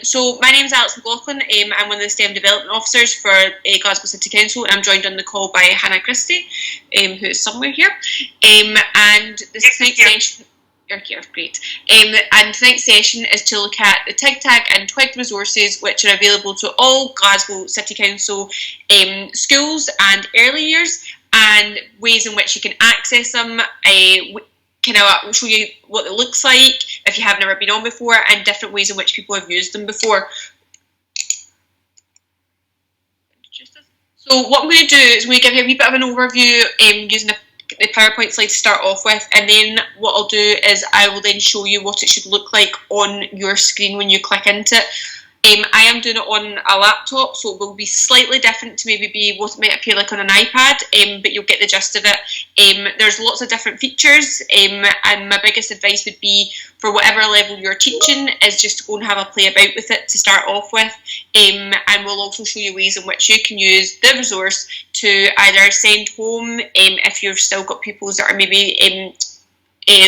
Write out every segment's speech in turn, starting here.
So my name is Alex McLaughlin. I'm one of the STEM development officers for Glasgow City Council, and I'm joined on the call by Hannah Christie, who is somewhere here. And this next session, you're here, great. And tonight's session is to look at the TigTag and Twig resources, which are available to all Glasgow City Council schools and early years, and ways in which you can access them. I'll show you what it looks like if you have never been on before, and different ways in which people have used them before. So what I'm going to do is I'm going to give you a wee bit of an overview using the PowerPoint slide to start off with, and then what I'll do is I will then show you what it should look like on your screen when you click into it. I am doing it on a laptop, so it will be slightly different to maybe be what it might appear like on an iPad, but you'll get the gist of it. There's lots of different features, and my biggest advice would be, for whatever level you're teaching, is just to go and have a play about with it to start off with, and we'll also show you ways in which you can use the resource to either send home if you've still got pupils that are maybe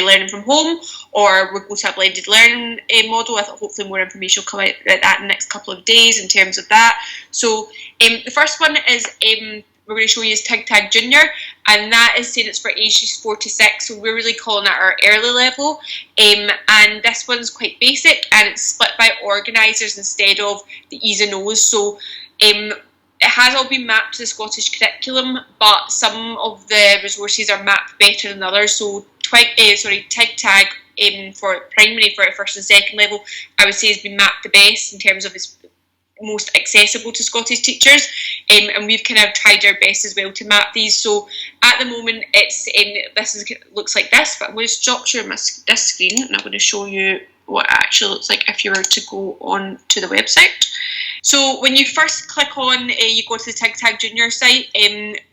learning from home, or we'll go to a blended learning model. I thought hopefully more information will come out about that in the next couple of days in terms of that. So the first one is we're going to show you is TigTag Junior, and that is saying it's for ages 4 to 6, so we're really calling that our early level. And this one's quite basic, and it's split by organisers instead of the E's and O's. So it has all been mapped to the Scottish curriculum, but some of the resources are mapped better than others. So TigTag for primary, for first and second level, I would say has been mapped the best in terms of its most accessible to Scottish teachers, and we've kind of tried our best as well to map these. So at the moment it's looks like this, but I'm going to stop sharing this screen and I'm going to show you what it actually looks like if you were to go on to the website. So when you first click on, you go to the TigTag Junior site,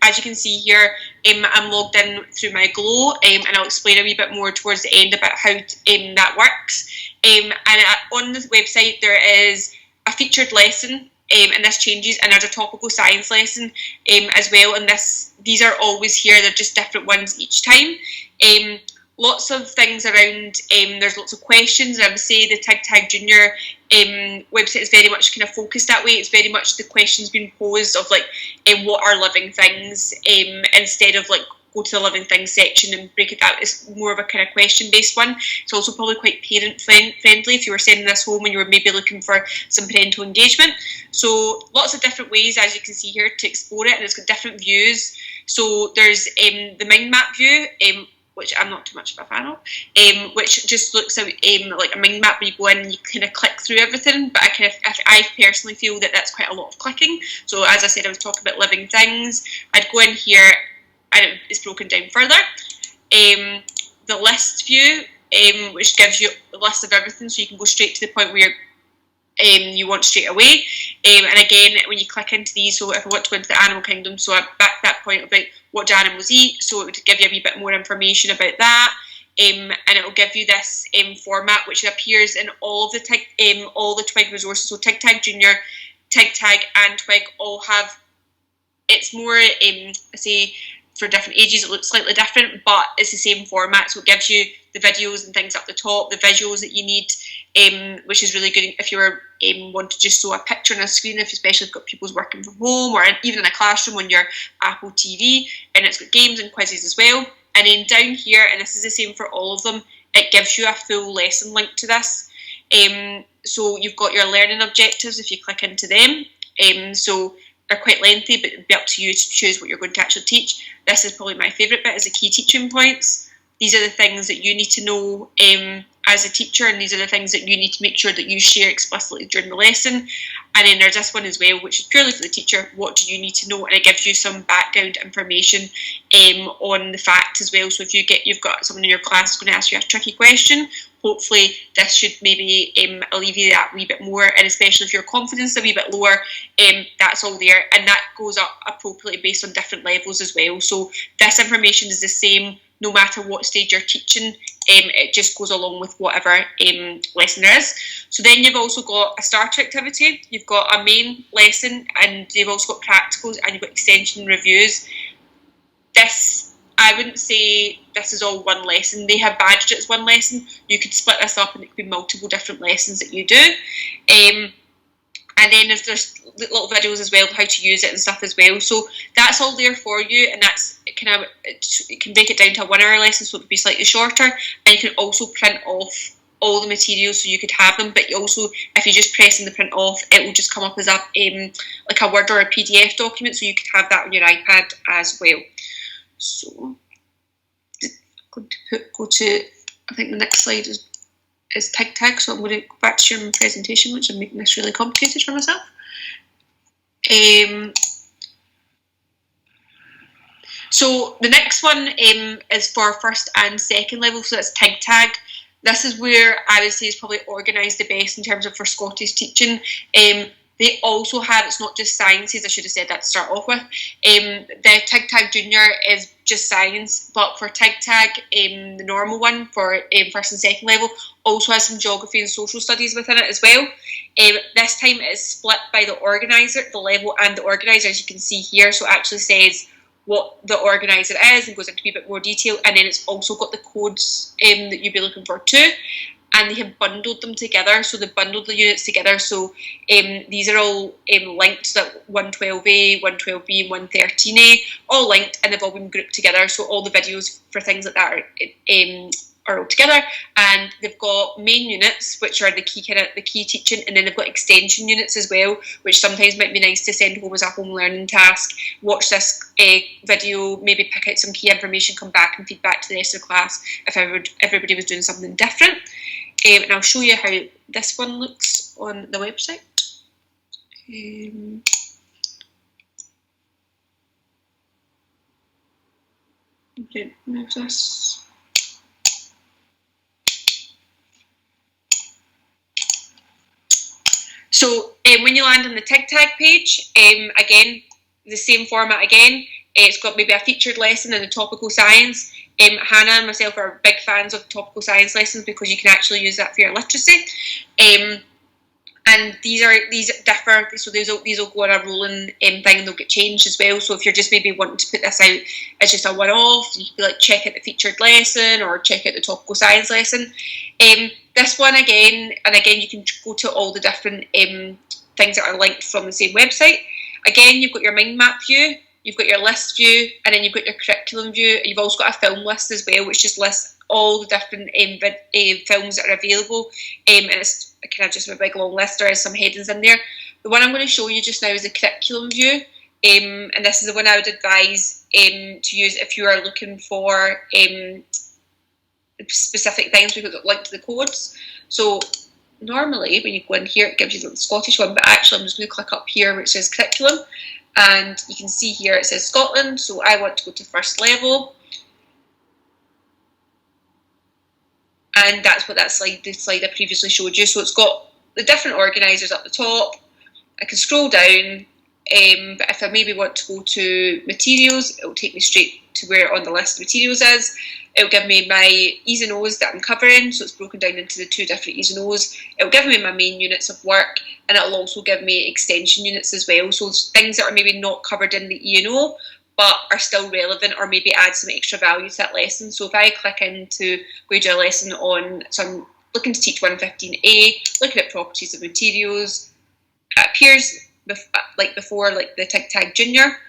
as you can see here, I'm logged in through my Glow, and I'll explain a wee bit more towards the end about how that works. And on the website there is a featured lesson, and this changes, and there's a topical science lesson as well, and these are always here, they're just different ones each time. Lots of things around, there's lots of questions. I would say the TigTag Junior website is very much kind of focused that way. It's very much the questions being posed of like, what are living things, instead of like go to the living things section and break it out. It's more of a kind of question based one. It's also probably quite parent friendly if you were sending this home and you were maybe looking for some parental engagement. So lots of different ways, as you can see here, to explore it, and it's got different views. So there's the mind map view, which I'm not too much of a fan of, which just looks at like a mind map where you go in and you kind of click through everything, but I personally feel that that's quite a lot of clicking. So as I said, I was talking about living things. I'd go in here and it's broken down further. The list view, which gives you a list of everything, so you can go straight to the point where you want straight away. And again, when you click into these, so if I want to go into the animal kingdom, so back that point about what do animals eat, so it would give you a wee bit more information about that, and it will give you this format which appears in all of the all the Twig resources. So TigTag Junior, TigTag and Twig all have, it's more I say for different ages it looks slightly different, but it's the same format, so it gives you the videos and things up the top, the visuals that you need, which is really good if you were want to just show a picture on a screen, if especially if you've got pupils working from home or even in a classroom on your Apple TV, and it's got games and quizzes as well. And then down here, and this is the same for all of them, it gives you a full lesson link to this. So you've got your learning objectives if you click into them. So they're quite lengthy, but it'll be up to you to choose what you're going to actually teach. This is probably my favourite bit, is the key teaching points. These are the things that you need to know as a teacher, and these are the things that you need to make sure that you share explicitly during the lesson. And then there's this one as well, which is purely for the teacher. What do you need to know? And it gives you some background information on the fact as well. So if you've got someone in your class who's going to ask you a tricky question, hopefully this should maybe alleviate that a wee bit more. And especially if your confidence is a wee bit lower, that's all there, and that goes up appropriately based on different levels as well. So this information is the same no matter what stage you're teaching. It just goes along with whatever lesson there is. So then you've also got a starter activity, you've got a main lesson, and you've also got practicals, and you've got extension reviews. This I wouldn't say this is all one lesson. They have badged it as one lesson. You could split this up and it could be multiple different lessons that you do. And then there's little videos as well of how to use it and stuff as well. So that's all there for you, and that's kind of, you can break it down to a 1 hour lesson, so it would be slightly shorter. And you can also print off all the materials so you could have them, but you also, if you just press in the print off, it will just come up as a like a Word or a PDF document, so you could have that on your iPad as well. So I'm going to go to, I think the next slide is TigTag, so I'm going to go back to share my presentation, which I'm making this really complicated for myself. So the next one is for first and second level, so that's TigTag. This is where I would say is probably organised the best in terms of for Scottish teaching. They also have, it's not just sciences, I should have said that to start off with. The TigTag Junior is just science, but for TigTag, the normal one for first and second level, also has some geography and social studies within it as well. This time it is split by the organiser, the level and the organiser, as you can see here. So it actually says what the organiser is and goes into a bit more detail, and then it's also got the codes that you'd be looking for too. And they have bundled them together, so they bundled the units together. So these are all linked, so that 112A, 112B, and 113A, all linked, and they've all been grouped together. So all the videos for things like that are all together. And they've got main units, which are the key teaching, and then they've got extension units as well, which sometimes might be nice to send home as a home learning task. Watch this video, maybe pick out some key information, come back and feed back to the rest of the class if everybody was doing something different. And I'll show you how this one looks on the website. Okay, move this. So when you land on the TigTag page, again, the same format again. It's got maybe a featured lesson in the topical science. Hannah and myself are big fans of topical science lessons because you can actually use that for your literacy. And these differ, so these will go on a rolling thing, and they'll get changed as well. So if you're just maybe wanting to put this out as just a one-off, you can be like, check out the featured lesson or check out the topical science lesson. This one again, and again, you can go to all the different things that are linked from the same website. Again, you've got your mind map view, you've got your list view, and then you've got your curriculum view. You've also got a film list as well, which just lists all the different films that are available, and it's kind of just a big long list. There is some headings in there. The one I'm going to show you just now is the curriculum view, and this is the one I would advise to use if you are looking for specific things, because it's linked to the codes. So normally when you go in here, it gives you the Scottish one, but actually I'm just going to click up here where it says curriculum, and you can see here it says Scotland, so I want to go to first level. And that's what the slide I previously showed you. So it's got the different organisers up the top. I can scroll down, but if I maybe want to go to materials, it will take me straight to where on the list of materials is. It will give me my E's and O's that I'm covering, so it's broken down into the 2 different E's and O's. It will give me my main units of work, and it will also give me extension units as well. So it's things that are maybe not covered in the E and O, but are still relevant, or maybe add some extra value to that lesson. So if I click into go to a lesson on, so I'm looking to teach 115A, looking at properties of materials, it appears like before, like the TigTag Junior.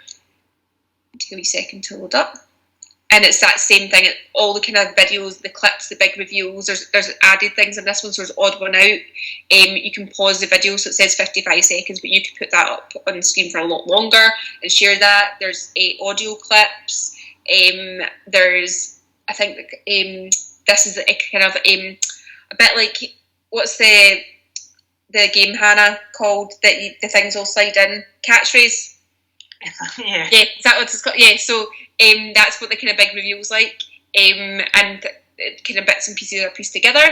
Take a wee second to load up. And it's that same thing, all the kind of videos, the clips, the big reveals, there's added things in this one, so there's odd one out. You can pause the video, so it says 55 seconds, but you could put that up on the screen for a lot longer and share that. There's audio clips. There's, I think, this is a kind of a bit like, what's the game, Hannah, called, that the things all slide in? Catchphrase? Yeah. Yeah, is that what it's called? Yeah, so that's what the kind of big reveal's like, and kind of bits and pieces are pieced together.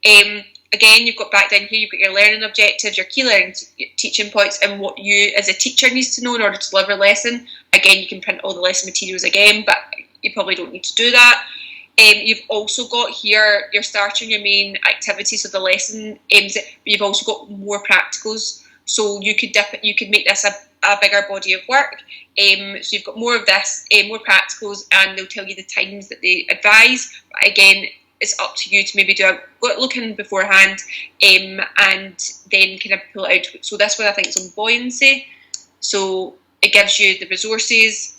Again, you've got back down here, you've got your learning objectives, your key learning teaching points, and what you as a teacher needs to know in order to deliver a lesson. Again, you can print all the lesson materials again, but you probably don't need to do that. You've also got here your starter and your main activities of the lesson, but you've also got more practicals. So you could make this a a bigger body of work. So you've got more of this, more practicals, and they'll tell you the times that they advise. But again, it's up to you to maybe do a look in beforehand, and then kind of pull it out. So this one I think is on buoyancy. So it gives you the resources,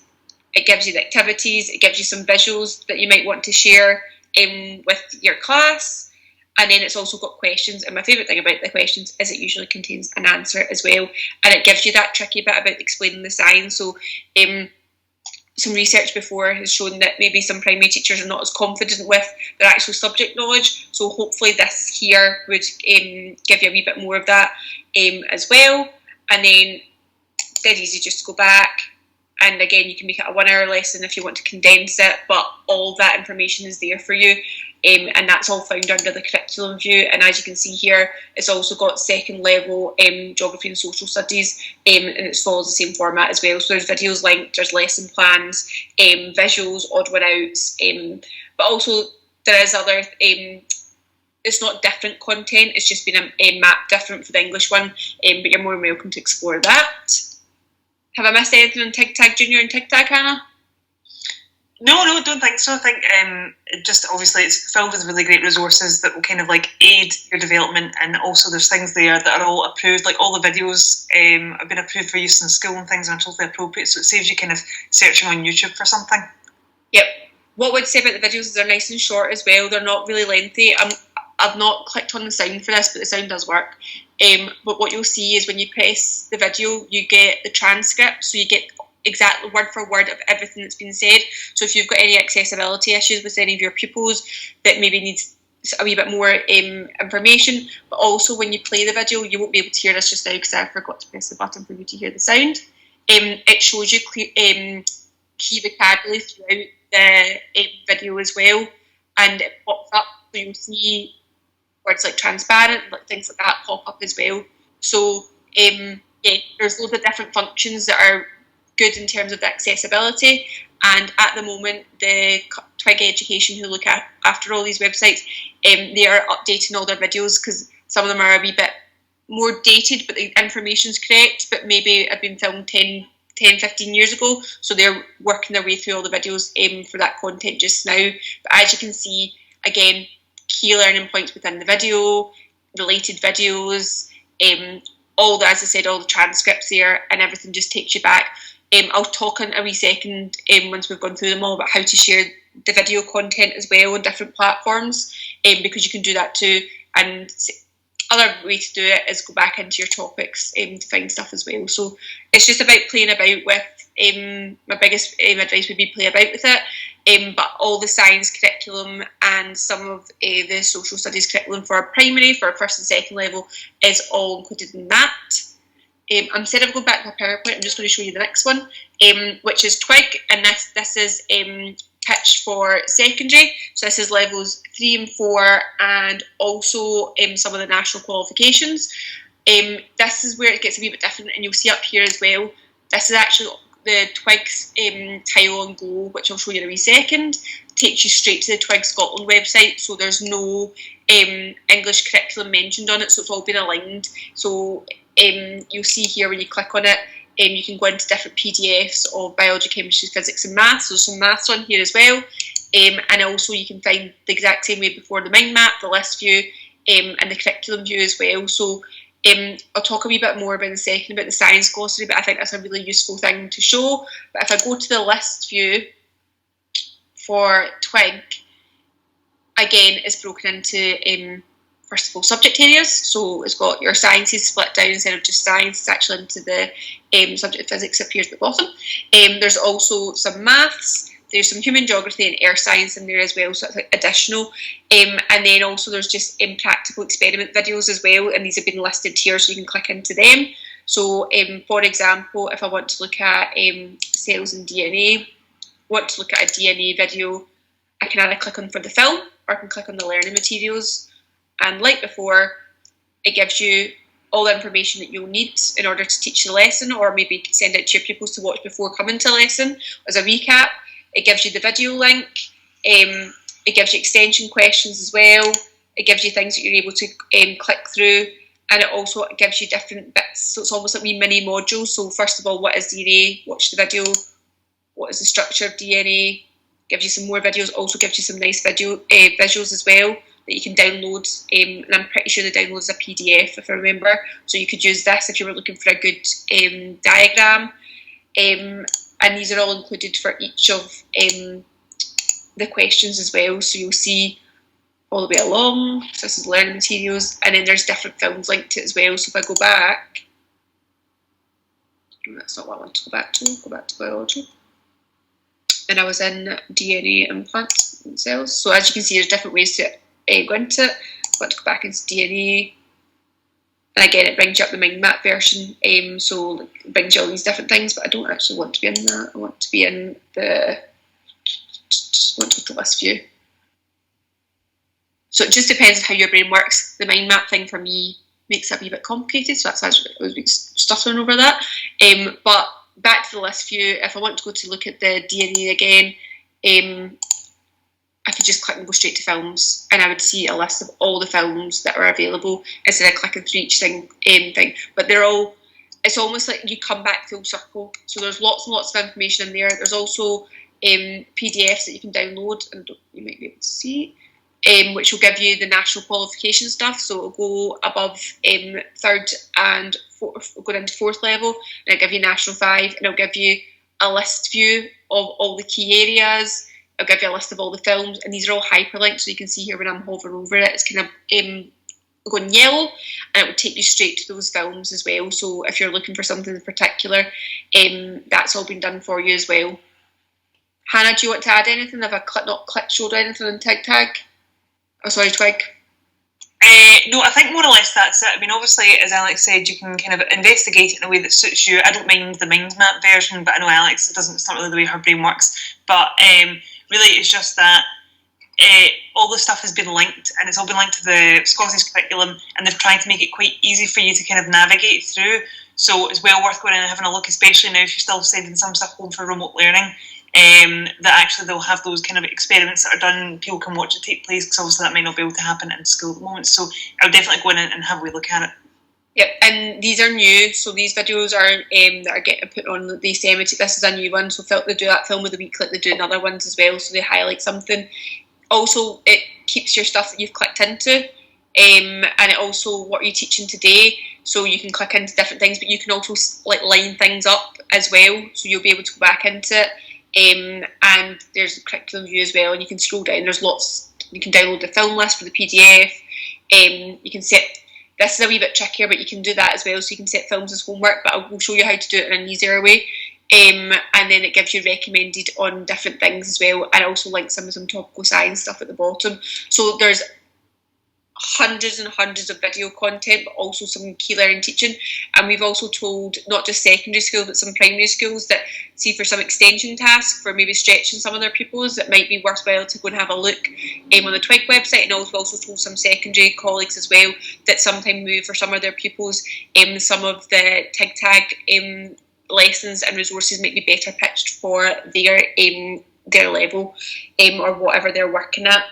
it gives you the activities, it gives you some visuals that you might want to share with your class. And then it's also got questions, and my favourite thing about the questions is it usually contains an answer as well, and it gives you that tricky bit about explaining the science. So some research before has shown that maybe some primary teachers are not as confident with their actual subject knowledge, so hopefully this here would give you a wee bit more of that as well. And then dead easy just to go back, and again you can make it a 1 hour lesson if you want to condense it, but all that information is there for you, and that's all found under the curriculum view. And as you can see here, it's also got second level geography and social studies, and it follows the same format as well. So there's videos linked, there's lesson plans, visuals, odd one outs, but also there is other it's not different content, it's just been mapped different for the English one, but you're more than welcome to explore that. Have I missed anything on TigTag Junior and TigTag, Hannah? No, don't think so. I think just obviously it's filled with really great resources that will kind of like aid your development, and also there's things there that are all approved, like all the videos have been approved for use in school and things, and are totally appropriate, so it saves you kind of searching on YouTube for something. Yep. What I would say about the videos is they're nice and short as well, they're not really lengthy. I've not clicked on the sound for this, but the sound does work. But what you'll see is when you press the video, you get the transcript, so you get exactly word for word of everything that's been said. So if you've got any accessibility issues with any of your pupils that maybe needs a wee bit more information, but also when you play the video, you won't be able to hear this just now because I forgot to press the button for you to hear the sound. It shows you key vocabulary throughout the video as well, and it pops up, so you'll see words like transparent, like things like that pop up as well. So yeah, there's loads of different functions that are good in terms of the accessibility, and at the moment the Twig Education, who look after all these websites, they are updating all their videos because some of them are a wee bit more dated, but the information's correct, but maybe have been filmed 10-15 years ago, so they're working their way through all the videos for that content just now. But as you can see, again, key learning points within the video, related videos, all the, as I said, all the transcripts there, and everything just takes you back. I'll talk in a wee second once we've gone through them all about how to share the video content as well on different platforms, because you can do that too. And other way to do it is go back into your topics to find stuff as well. So it's just about playing about with. My biggest advice would be play about with it, but all the science curriculum and some of the social studies curriculum for primary, for first and second level, is all included in that. Instead of going back to my PowerPoint, I'm just going to show you the next one, which is Twig, and this is pitch for secondary. So this is levels 3 and 4, and also some of the national qualifications. This is where it gets a wee bit different, and you'll see up here as well. This is actually the Twig's tile on Go, which I'll show you in a wee second. Takes you straight to the Twig Scotland website, so there's no English curriculum mentioned on it, so it's all been aligned. So you'll see here when you click on it, you can go into different PDFs of biology, chemistry, physics and maths. So there's some maths on here as well, and also you can find the exact same way before the mind map, the list view, and the curriculum view as well. So I'll talk a wee bit more about in a second about the science glossary, but I think that's a really useful thing to show. But if I go to the list view for Twig, again, it's broken into first of all subject areas. So it's got your sciences split down, instead of just science, it's actually into the subject of physics appears at the bottom. There's also some maths, there's some human geography and earth science in there as well, so it's like additional. And then also there's just practical experiment videos as well, and these have been listed here so you can click into them. So for example, if I want to look at cells and DNA, want to look at a DNA video, I can either click on for the film, or I can click on the learning materials. And like before, it gives you all the information that you'll need in order to teach the lesson, or maybe send it to your pupils to watch before coming to lesson as a recap. It gives you the video link, it gives you extension questions as well, it gives you things that you're able to click through, and it also gives you different bits, so it's almost like wee mini modules. So first of all, what is DNA? Watch the video. What is the structure of DNA? Gives you some more videos. Also gives you some nice visuals as well that you can download. And I'm pretty sure the download is a PDF, if I remember. So you could use this if you were looking for a good diagram. And these are all included for each of the questions as well. So you'll see all the way along. So this is learning materials, and then there's different films linked to it as well. So if I go back, that's not what I want to go back to. Go back to biology. And I was in DNA and plant cells. So as you can see, there's different ways to go into it. I want to go back into DNA. And again, it brings you up the mind map version. So it brings you all these different things, but I don't actually want to be in that. I want to be in the, I want to go to list view. So it just depends on how your brain works. The mind map thing for me makes it a wee bit complicated, so that's actually I was stuttering over that. But back to the list view, if I want to go to look at the DNA again, I could just click and go straight to films, and I would see a list of all the films that are available instead of clicking through each thing. But they're all, it's almost like you come back full circle. So there's lots and lots of information in there. There's also PDFs that you can download, and you might be able to see. Which will give you the national qualification stuff. So it'll go above third and fourth, go into fourth level, and it'll give you national 5, and it'll give you a list view of all the key areas. It'll give you a list of all the films, and these are all hyperlinked, so you can see here when I'm hovering over it, it's kind of going yellow, and it will take you straight to those films as well. So if you're looking for something in particular, that's all been done for you as well. Hannah, do you want to add anything? Have I not showed anything on TigTag? Oh, sorry, Twig. No, I think more or less that's it. I mean, obviously, as Alex said, you can kind of investigate it in a way that suits you. I don't mind the mind map version, but I know Alex, it's not really the way her brain works. But really, it's just that all the stuff has been linked, and it's all been linked to the Scottish curriculum, and they've tried to make it quite easy for you to kind of navigate through. So it's well worth going in and having a look, especially now if you're still sending some stuff home for remote learning. That actually they'll have those kind of experiments that are done, people can watch it take place, because obviously that might not be able to happen in school at the moment. So I would definitely go in and have a wee look at it. Yep, and these are new, so these videos are that are getting put on the Yosemite. This is a new one, so they do that film of the week, like they do in other ones as well, so they highlight something. Also, it keeps your stuff that you've clicked into, and it also what are you teaching today, so you can click into different things, but you can also like line things up as well, so you'll be able to go back into it. And there's a curriculum view as well, and you can scroll down. There's lots. You can download the film list for the PDF. You can set. This is a wee bit trickier, but you can do that as well. So you can set films as homework, but I will show you how to do it in an easier way. And then it gives you recommended on different things as well, and also links some topical science stuff at the bottom. So there's hundreds and hundreds of video content, but also some key learning teaching. And we've also told not just secondary schools, but some primary schools that see for some extension tasks for maybe stretching some of their pupils, it might be worthwhile to go and have a look on the Twig website. And also told some secondary colleagues as well that sometimes move for some of their pupils, some of the TigTag lessons and resources might be better pitched for their level or whatever they're working at.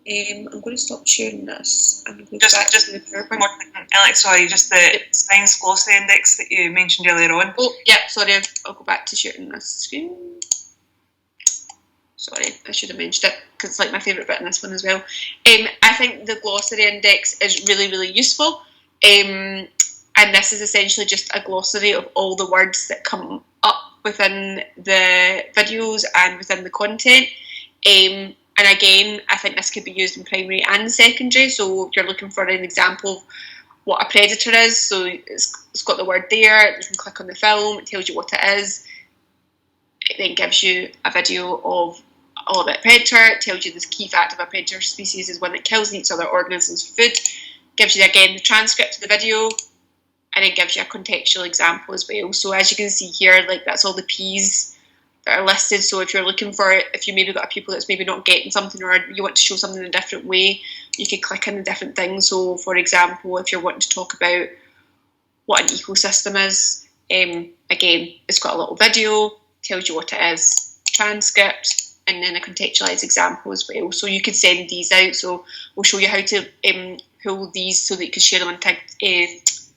I'm going to stop sharing this. I'm going to go back to the PowerPoint. More thing, Alex, sorry, just the science glossary index that you mentioned earlier on. Oh, yeah, sorry, I'll go back to sharing this screen. Sorry, I should have mentioned it, because it's like my favourite bit in this one as well. I think the glossary index is really, really useful. And this is essentially just a glossary of all the words that come up within the videos and within the content. And again, I think this could be used in primary and secondary. So if you're looking for an example of what a predator is, so it's got the word there, you can click on the film, it tells you what it is. It then gives you a video of all about predator, it tells you the key fact of a predator species is one that kills and eats other organisms for food. Gives you again the transcript of the video, and it gives you a contextual example as well. So as you can see here, like that's all the P's that are listed. So if you're looking for it, if you maybe got a pupil that's maybe not getting something, or you want to show something in a different way, you could click in the different things. So for example, if you're wanting to talk about what an ecosystem is, again, it's got a little video, tells you what it is, transcript, and then a contextualised example as well. So you could send these out. So we'll show you how to pull these so that you can share them on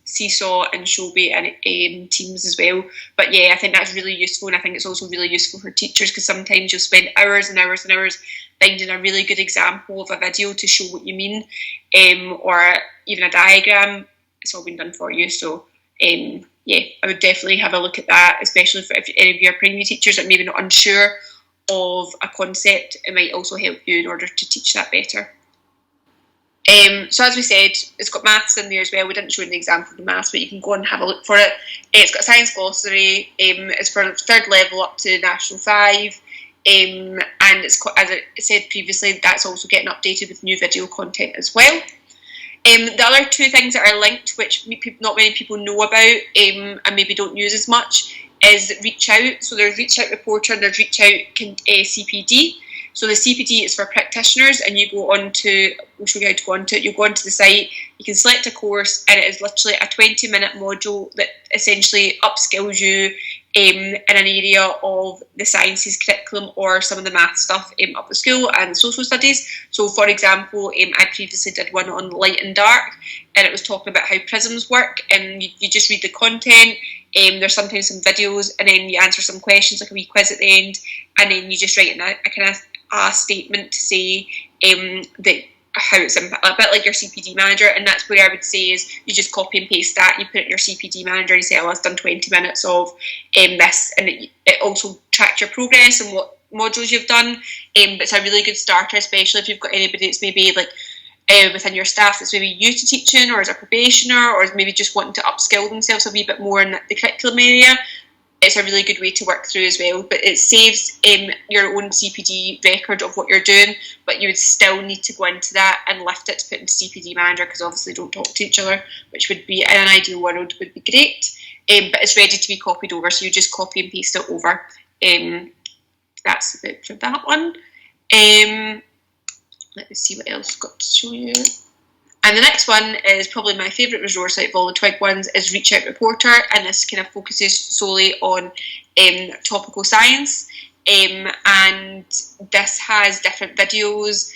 Seesaw and Showbie and Teams as well. But yeah, I think that's really useful, and I think it's also really useful for teachers, because sometimes you'll spend hours and hours and hours finding a really good example of a video to show what you mean, or even a diagram. It's all been done for you. So yeah, I would definitely have a look at that, especially if any of your primary teachers are maybe not unsure of a concept. It might also help you in order to teach that better. So as we said, it's got maths in there as well. We didn't show an example of the maths, but you can go and have a look for it. It's got a science glossary. It's for third level up to National 5. And it's, as I said previously, that's also getting updated with new video content as well. The other two things that are linked, which not many people know about and maybe don't use as much, is Reach Out. So there's Reach Out Reporter and there's Reach Out CPD. So the CPD is for practitioners, and you go on to, we'll show you how to go onto it. You go onto the site, you can select a course, and it is literally a 20-minute module that essentially upskills you in an area of the sciences curriculum or some of the math stuff up the school and social studies. So for example, I previously did one on light and dark, and it was talking about how prisms work, and you just read the content. There's sometimes some videos, and then you answer some questions, like a wee quiz at the end, and then you just write in a kind of a statement to say that how it's a bit like your CPD manager. And that's where I would say is you just copy and paste that, and you put it in your CPD manager and you say, oh, I've done 20 minutes of this, and it also tracks your progress and what modules you've done. But it's a really good starter, especially if you've got anybody that's maybe like within your staff that's maybe used to teaching, or as a probationer, or maybe just wanting to upskill themselves a wee bit more in the curriculum area. It's a really good way to work through as well, but it saves your own CPD record of what you're doing, but you would still need to go into that and lift it to put into CPD Manager, because obviously don't talk to each other, which would be, in an ideal world, would be great. But it's ready to be copied over, so you just copy and paste it over. That's it for that one. Let me see what else I've got to show you. And the next one is probably my favourite resource out of all the Twig ones, is Reach Out Reporter, and this kind of focuses solely on topical science. And this has different videos,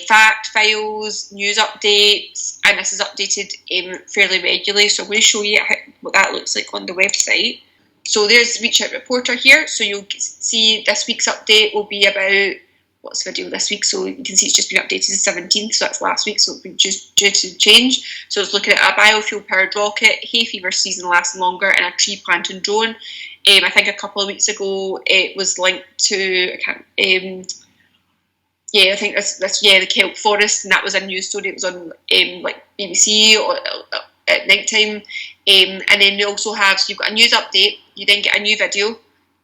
fact files, news updates, and this is updated fairly regularly. So I'm going to show you what that looks like on the website. So there's Reach Out Reporter here. So you'll see this week's update will be about, what's the video this week? So you can see it's just been updated to the 17th, so that's last week, so it'll be just due to change. So it's looking at a biofuel powered rocket, hay fever season lasting longer, and a tree planting drone. I think a couple of weeks ago it was linked to, I think that's the kelp forest, and that was a news story. It was on like BBC or at night time. And then you also have, so you've got a news update, you then get a new video.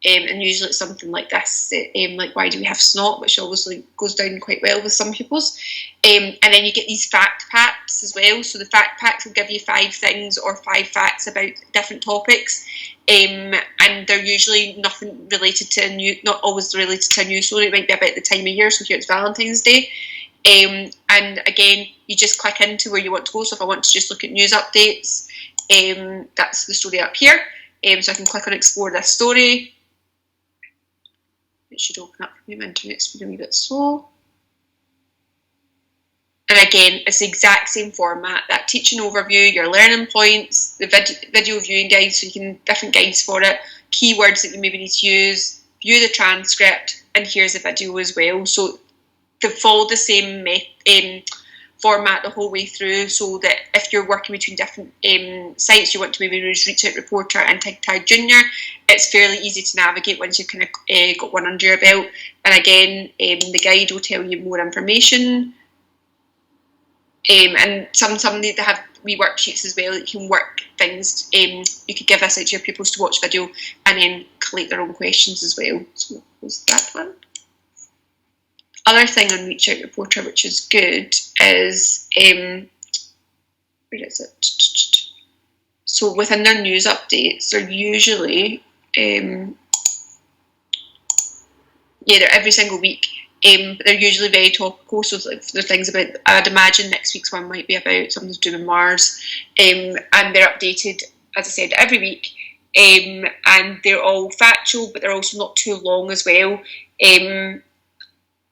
And usually it's something like this, like why do we have snot, which obviously goes down quite well with some pupils. And then you get these fact packs as well. So the fact packs will give you 5 things or 5 facts about different topics. And they're usually nothing related to not always related to a news story. It might be about the time of year, so here it's Valentine's Day. And again, you just click into where you want to go. So if I want to just look at news updates, that's the story up here. So I can click on explore this story. It should open up for me. My internet's been a wee bit slow. And again, it's the exact same format, that teaching overview, your learning points, the video viewing guides, so you can different guides for it, keywords that you maybe need to use, view the transcript, and here's the video as well. So they follow the same format the whole way through, so that if you're working between different sites, you want to maybe use Reach Out Reporter and TigTag Junior, it's fairly easy to navigate once you've kind of got one under your belt. And again, the guide will tell you more information. And some they have wee worksheets as well that you can work things. You could give this out to your pupils to watch video and then collect their own questions as well. So what was that one? Other thing on Reach Out Reporter, which is good, is where is it? So within their news updates, they're usually they're every single week, but they're usually very topical. So there's things about, I'd imagine next week's one might be about something to do with Mars, and they're updated, as I said, every week, and they're all factual, but they're also not too long as well.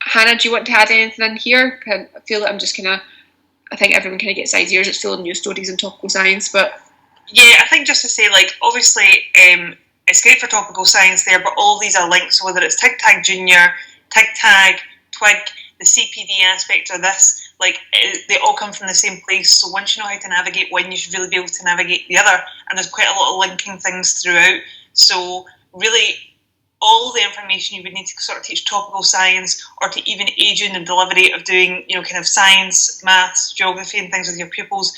Hannah, do you want to add anything in here? I feel that I'm just kind of I think everyone kind of gets ideas. It's full of news stories and topical science, but yeah, I think just to say, like, obviously, it's great for topical science there, but all these are linked. So whether it's TigTag Junior, TigTag, Twig, the CPD aspect of this, like, they all come from the same place. So once you know how to navigate one, you should really be able to navigate the other. And there's quite a lot of linking things throughout. So really, all the information you would need to sort of teach topical science, or to even aid you in the delivery of doing, you know, kind of science, maths, geography and things with your pupils,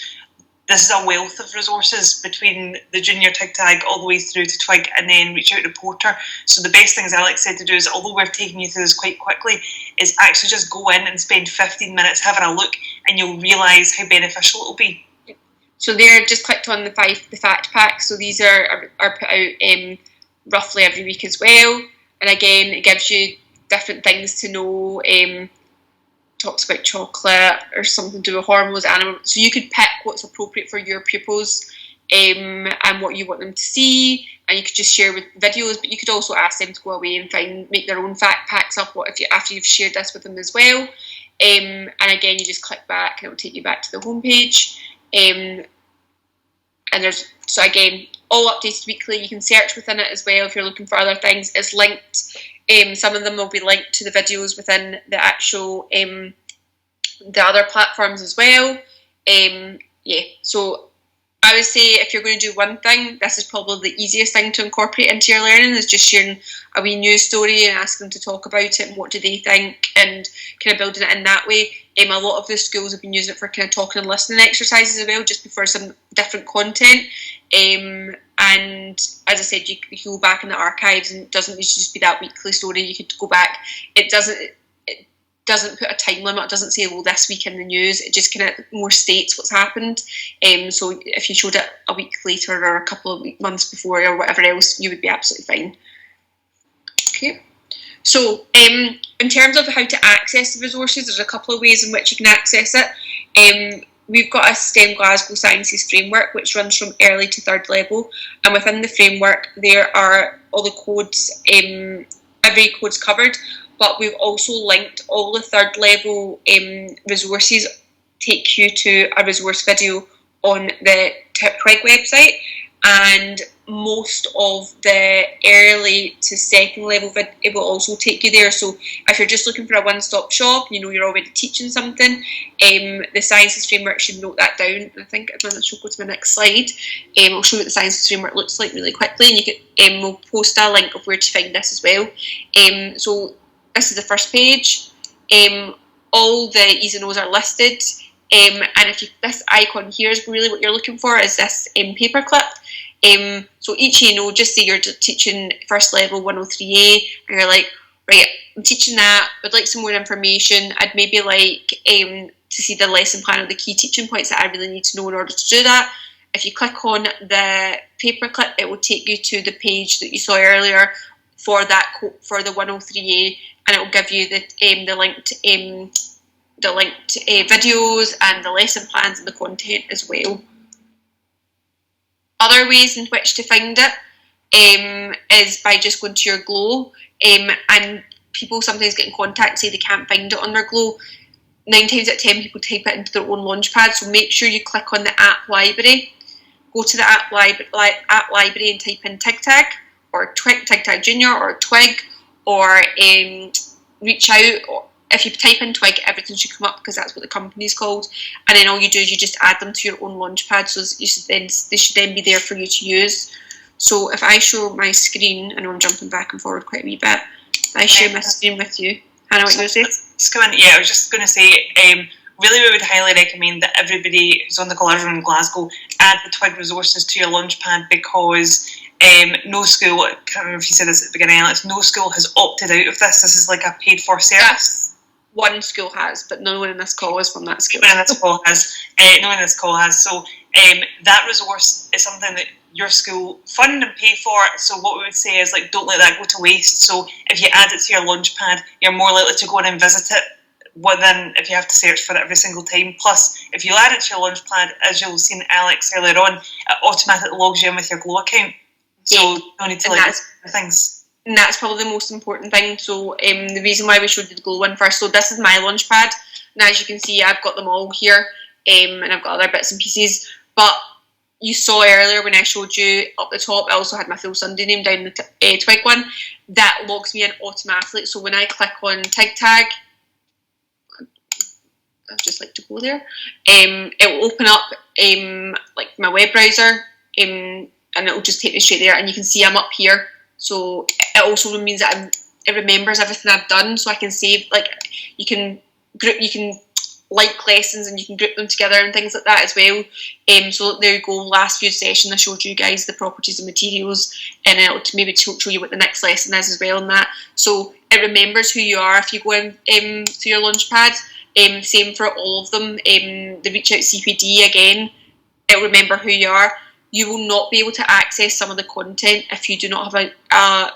this is a wealth of resources between the junior TigTag all the way through to Twig, and then reach out to Porter. So the best things Alex said to do is, although we're taking you through this quite quickly, is actually just go in and spend 15 minutes having a look, and you'll realise how beneficial it'll be. So there, just clicked on the fact packs. So these are put out roughly every week as well. And again, it gives you different things to know. Talks about chocolate or something to do with hormones, animals. So you could pick what's appropriate for your pupils and what you want them to see. And you could just share with videos, but you could also ask them to go away and make their own fact packs up after you've shared this with them as well. And again, you just click back and it will take you back to the homepage. And so again, all updated weekly. You can search within it as well if you're looking for other things. It's linked. Some of them will be linked to the videos within the actual the other platforms as well. Yeah, so I would say if you're going to do one thing, this is probably the easiest thing to incorporate into your learning, is just sharing a wee news story and asking them to talk about it and what do they think, and kind of building it in that way. A lot of the schools have been using it for kind of talking and listening exercises as well, just before some different content. And as I said, you can go back in the archives, and it doesn't need to just be that weekly story. You could go back. It doesn't put a time limit. It doesn't say, well, this week in the news. It just kind of more states what's happened. So if you showed it a week later or a couple of months before or whatever else, you would be absolutely fine. Okay. So in terms of how to access the resources, there's a couple of ways in which you can access it. We've got a STEM Glasgow Sciences framework which runs from early to third level, and within the framework there are all the codes, every code's covered, but we've also linked all the third level resources take you to a resource video on the Twig website, and most of the early to second level it will also take you there. So if you're just looking for a one-stop shop, you know you're already teaching something, the Sciences framework should note that down. I think I'm going to go to my next slide. I'll show you what the Sciences framework looks like really quickly, and you can we'll post a link of where to find this as well. So this is the first page. All the E's and O's are listed, and if this icon here is really what you're looking for, is this paperclip. So each ENO, just say you're teaching first level 103A, and you're like, right, I'm teaching that, would like some more information. I'd maybe like to see the lesson plan or the key teaching points that I really need to know in order to do that. If you click on the paperclip, it will take you to the page that you saw earlier for that for the 103A, and it will give you the linked videos and the lesson plans and the content as well. Other ways in which to find it is by just going to your Glow, and people sometimes get in contact and say they can't find it on their Glow. 9 times out of 10 people type it into their own Launchpad, so make sure you click on the app library, go to the app library and type in TigTag or TigTag Junior or Twig, or reach out. If you type in Twig, everything should come up because that's what the company's called. And then all you do is you just add them to your own Launchpad, so they should then be there for you to use. So if I show my screen, I know I'm jumping back and forward quite a wee bit. If I share my screen with you, Hannah, what you say? Yeah, I was just going to say, really we would highly recommend that everybody who's on the call, everyone in Glasgow, add the Twig resources to your Launchpad, because no school, I can't remember if you said this at the beginning, Alex, no school has opted out of this. This is like a paid for service. One school has, but no one in this call is from that school. No one in this call has. So that resource is something that your school fund and pay for. So what we would say is, like, don't let that go to waste. So if you add it to your Launchpad, you're more likely to go in and visit it than if you have to search for it every single time. Plus, if you add it to your Launchpad, as you'll have seen Alex earlier on, it automatically logs you in with your Glow account. So you don't need to like things. And that's probably the most important thing. So the reason why we showed you the Glow one first, so this is my Launchpad, and as you can see, I've got them all here. and I've got other bits and pieces. But you saw earlier when I showed you up the top, I also had my full Sunday name down the Twig one. That logs me in automatically. So when I click on TigTag, I'd just like to go there. It will open up like my web browser, and it will just take me straight there. And you can see I'm up here. So it also means that it remembers everything I've done. So I can save, like, you can like lessons and you can group them together and things like that as well. So there you go. Last few sessions I showed you guys the properties of materials, and it'll maybe show you what the next lesson is as well in that. So it remembers who you are if you go in to your Launchpad. Same for all of them. The Reach Out CPD again, it'll remember who you are. You will not be able to access some of the content if you do not have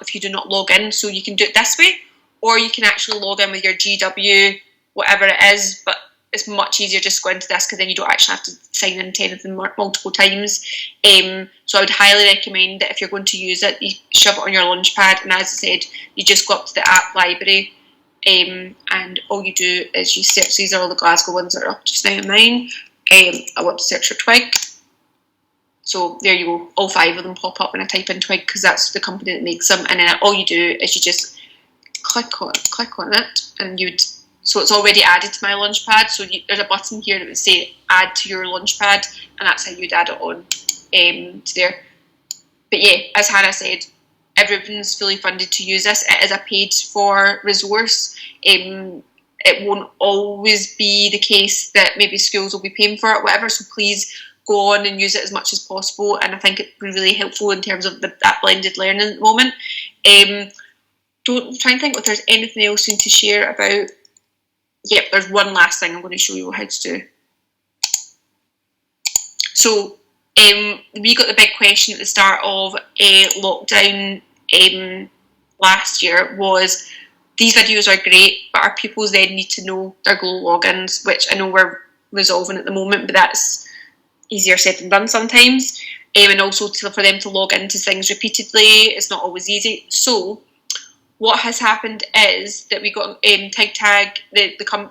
if you do not log in. So you can do it this way, or you can actually log in with your GW, whatever it is. But it's much easier just to go into this, because then you don't actually have to sign into anything multiple times. So I would highly recommend that if you're going to use it, you shove it on your Launchpad, and as I said, you just go up to the app library, and all you do is you search. These are all the Glasgow ones that are up just now in mine. I want to search for Twig. So there you go. All 5 of them pop up when I type in Twig, because that's the company that makes them. And then all you do is you just click on it, and so it's already added to my Launchpad. So there's a button here that would say add to your Launchpad, and that's how you'd add it on to there. But yeah, as Hannah said, everyone's fully funded to use this. It is a paid for resource. It won't always be the case that maybe schools will be paying for it, whatever. So please go on and use it as much as possible. And I think it'd be really helpful in terms of that blended learning at the moment. Don't try and think if there's anything else you need to share about. Yep, there's one last thing I'm going to show you how to do. So we got the big question at the start of lockdown last year was, these videos are great, but our pupils then need to know their Glow logins, which I know we're resolving at the moment, but that's easier said than done sometimes. And also for them to log into things repeatedly, it's not always easy. So what has happened is that we got TigTag,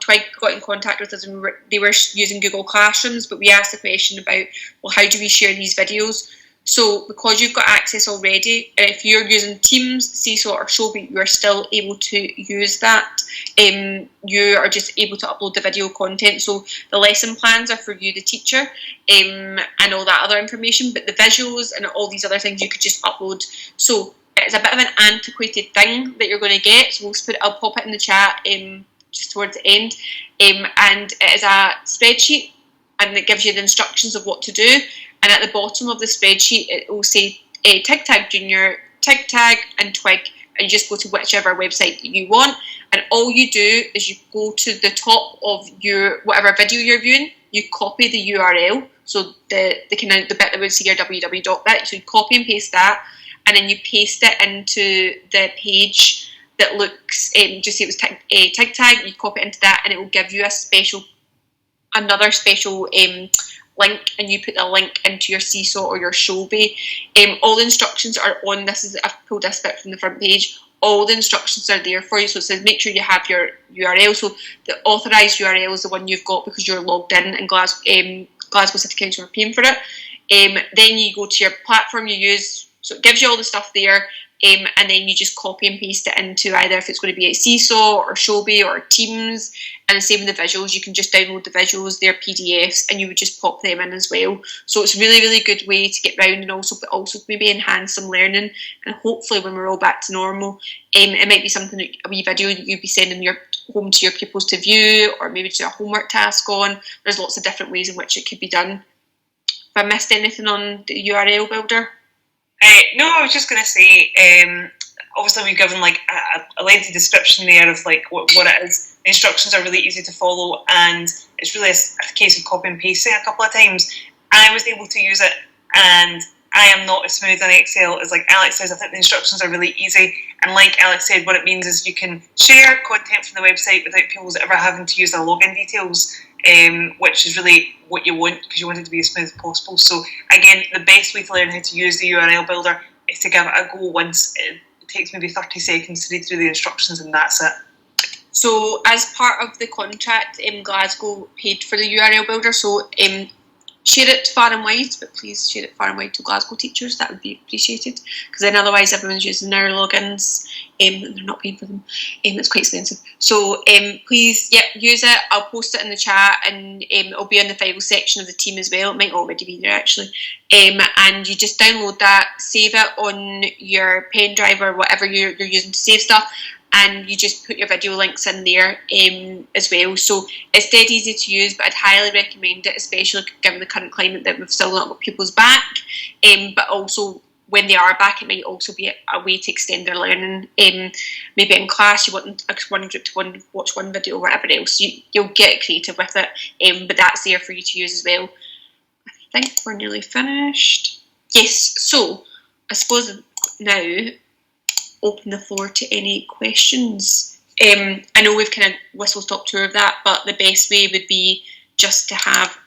Twig got in contact with us, and they were using Google Classrooms, but we asked the question about, well, how do we share these videos? So because you've got access already, if you're using Teams, Seesaw or Showbie, you are still able to use that. You are just able to upload the video content. So the lesson plans are for you, the teacher, and all that other information, but the visuals and all these other things you could just upload. So it's a bit of an antiquated thing that you're going to get. So I'll pop it in the chat just towards the end. And it is a spreadsheet, and it gives you the instructions of what to do. And at the bottom of the spreadsheet, it will say TigTag Junior, TigTag and Twig, and you just go to whichever website that you want. And all you do is you go to the top of your whatever video you're viewing, you copy the URL. So the bit that would say your www.bit. So you copy and paste that, and then you paste it into the page that looks, just say it was TigTag, you copy it into that, and it will give you another special link, and you put the link into your Seesaw or your Showbie. All the instructions are on this. I've pulled this bit from the front page. All the instructions are there for you. So it says make sure you have your URL. So the authorised URL is the one you've got because you're logged in, and Glasgow City Council are paying for it. Then you go to your platform you use. So it gives you all the stuff there. And then you just copy and paste it into either if it's going to be a Seesaw or Showbie or Teams. And the same with the visuals, you can just download the visuals, they're PDFs, and you would just pop them in as well. So it's a really, really good way to get round, and also maybe enhance some learning. And hopefully when we're all back to normal, it might be something, a wee video that you'd be sending home to your pupils to view, or maybe to a homework task on. There's lots of different ways in which it could be done. Have I missed anything on the URL builder? No, I was just going to say, obviously we've given like a lengthy description there of like what it is. The instructions are really easy to follow, and it's really a case of copy and pasting a couple of times. I was able to use it, and I am not as smooth in Excel as like Alex says. I think the instructions are really easy, and like Alex said, what it means is you can share content from the website without people ever having to use their login details, which is really what you want, because you want it to be as smooth as possible. So again, the best way to learn how to use the URL builder is to give it a go once. It takes maybe 30 seconds to read through the instructions, and that's it. So as part of the contract, Glasgow paid for the URL builder, so share it far and wide, but please share it far and wide to Glasgow teachers. That would be appreciated, because then otherwise everyone's using their logins and they're not paying for them. It's quite expensive. So please, use it. I'll post it in the chat, and it'll be in the file section of the team as well. It might already be there actually. And you just download that, save it on your pen drive or whatever you're using to save stuff, and you just put your video links in there as well. So it's dead easy to use, but I'd highly recommend it, especially given the current climate that we've still not got pupils back. But also, when they are back, it might also be a way to extend their learning. Maybe in class you want one group to watch one video or whatever else. You'll get creative with it, but that's there for you to use as well. I think we're nearly finished. Yes, so I suppose now open the floor to any questions. I know we've kind of whistle-stop tour of that, but the best way would be just to have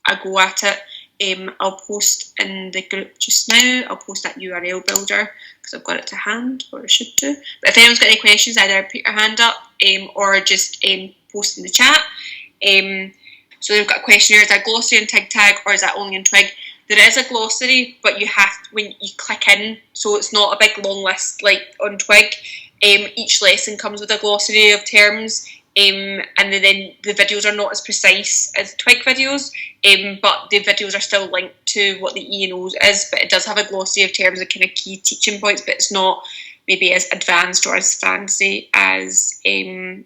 a go at it. I'll post in the group just now. I'll post that URL builder because I've got it to hand, or I should do. But if anyone's got any questions, either put your hand up or just post in the chat. So we've got a question here: is that glossary in TigTag or is that only in Twig? There is a glossary, but you have to, when you click in, so it's not a big long list like on Twig. Each lesson comes with a glossary of terms, and then the videos are not as precise as Twig videos, but the videos are still linked to what the E&O is, but it does have a glossary of terms and kind of key teaching points, but it's not maybe as advanced or as fancy as the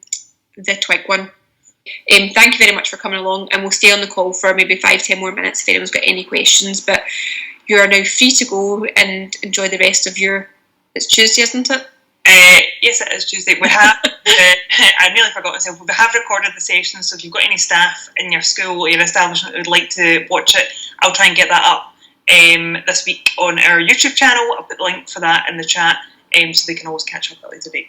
Twig one. Thank you very much for coming along, and we'll stay on the call for maybe 5-10 more minutes if anyone's got any questions, but you are now free to go and enjoy the rest of your... It's Tuesday, isn't it? Yes, it is Tuesday. We have, I nearly forgot myself, we have recorded the session, so if you've got any staff in your school or your establishment who would like to watch it, I'll try and get that up this week on our YouTube channel. I'll put the link for that in the chat, so they can always catch up at a later date.